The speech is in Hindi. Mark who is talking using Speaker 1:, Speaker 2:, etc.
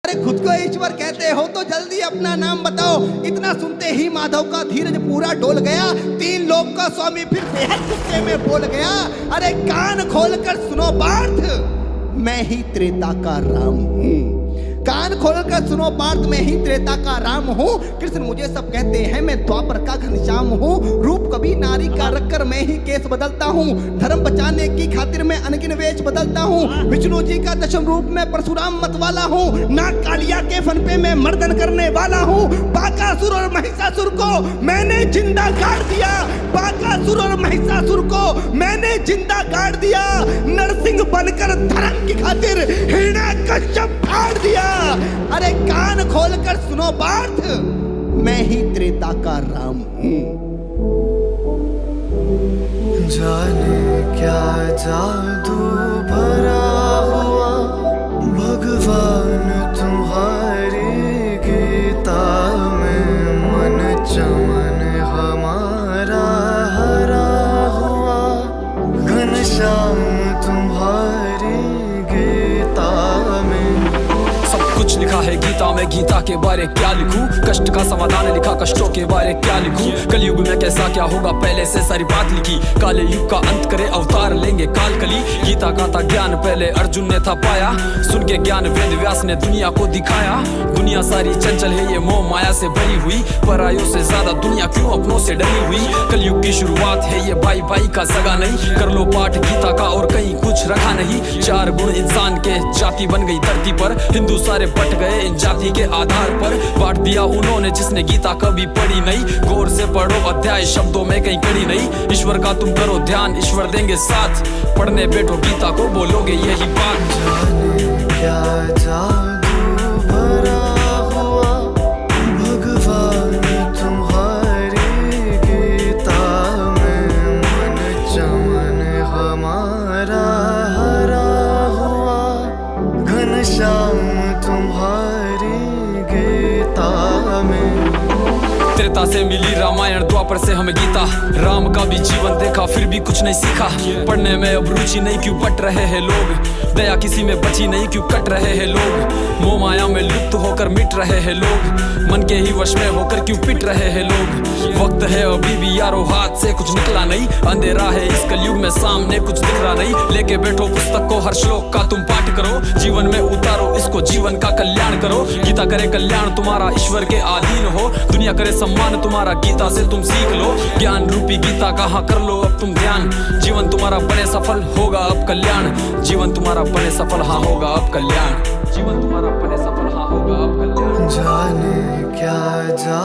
Speaker 1: अरे खुद को ईश्वर कहते हो तो जल्दी अपना नाम बताओ। इतना सुनते ही माधव का धीरज पूरा डोल गया। 3 लोक का स्वामी फिर बेहद गुस्से में बोल गया, अरे कान खोलकर सुनो पार्थ, मैं ही त्रेता का राम हूँ। कान खोलकर सुनो पार्थ, मैं ही त्रेता का राम हूँ। कृष्ण मुझे सब कहते हैं, मैं द्वापर का घनश्याम हूँ। रूप कभी नारी का रखकर मैं ही केस बदलता हूँ। धर्म बचाने की खातिर मैं अनगिन वेश बदलता हूँ। विष्णु जी का दशम रूप में परशुराम मत वाला हूँ। नाग कालिया के फन पे मैं मर्दन करने वाला हूँ। बाकासुर और महिषासुर को मैंने जिंदा गाड़ दिया। बाकासुर और महिषासुर को मैंने जिंदा गाड़ दिया। नरसिंह बनकर धर्म की खातिर हिरण्यकश्यप फाड़ दिया। अरे कान खोलकर सुनो पार्थ, मैं ही त्रेता का राम हूँ।
Speaker 2: जाने क्या जादू भरा हुआ भगवान तुम्हारी गीता में, मन चमन हमारा हरा हुआ घनश्याम तुम्हारी गीता में।
Speaker 3: कुछ लिखा है गीता में, गीता के बारे क्या लिखूं? कष्ट का समाधान लिखा, कष्टों के बारे क्या लिखूं? कलयुग में कैसा क्या होगा, पहले से सारी बात लिखी। काले युग का अंत करे, अवतार लेंगे काल कली। गीता का था ज्ञान पहले अर्जुन ने था पाया। सुन के ज्ञान वेद व्यास ने दुनिया को दिखाया। दुनिया सारी चंचल है, ये मोह माया से भरी हुई। परायों से ज्यादा दुनिया क्यों अपनों से डरी हुई? कलयुग की शुरुआत है ये, भाई भाई का सगा नहीं। कर लो पाठ गीता का और कहीं कुछ रखा नहीं। 4 गुण इंसान के, जाति बन गई धरती पर। हिंदू सारे बट गए इन जाति के आधार पर। बांट दिया उन्होंने जिसने गीता कभी पढ़ी नहीं। गौर से पढ़ो अध्याय, शब्दों में कहीं कड़ी नहीं। ईश्वर का तुम करो ध्यान, ईश्वर देंगे साथ। पढ़ने बैठो गीता को, बोलोगे यही बात।
Speaker 2: जाने क्या जादू भरा हुआ भगवान तुम्हारी गीता में, मन चमन हमारा हरा हुआ घनश्याम तुम्हारी गीता में।
Speaker 3: त्रेता से मिली रामायण, द्वापर से हमें गीता। राम का भी जीवन देखा फिर भी कुछ नहीं सीखा। पढ़ने में अब रुचि नहीं, क्यों बट रहे हैं लोग? दया किसी में बची नहीं, क्यों कट रहे हैं लोग? मोह माया में लुप्त होकर मिट रहे हैं लोग। मन के ही वश में होकर क्यों पिट रहे हैं लोग? वक्त है अभी भी यारो, हाथ से कुछ निकला नहीं। अंधेरा है इस कलयुग में, सामने कुछ दिख रहा नहीं। लेके बैठो पुस्तक को, हर श्लोक का तुम पाठ करो। जीवन में उतारो इसको, जीवन का कल्याण करो। गीता करे कल्याण तुम्हारा, ईश्वर के अधीन हो। दुनिया करे सम्मान तुम्हारा, गीता से तुम सीख लो। ज्ञान रूपी गीता कहाँ, कर लो अब तुम ध्यान। जीवन तुम्हारा बने सफल, होगा अब कल्याण। जीवन तुम्हारा बने सफल, हाँ होगा अब कल्याण। जीवन तुम्हारा बने सफल, हाँ होगा अब कल्याण।
Speaker 2: जाने क्या जा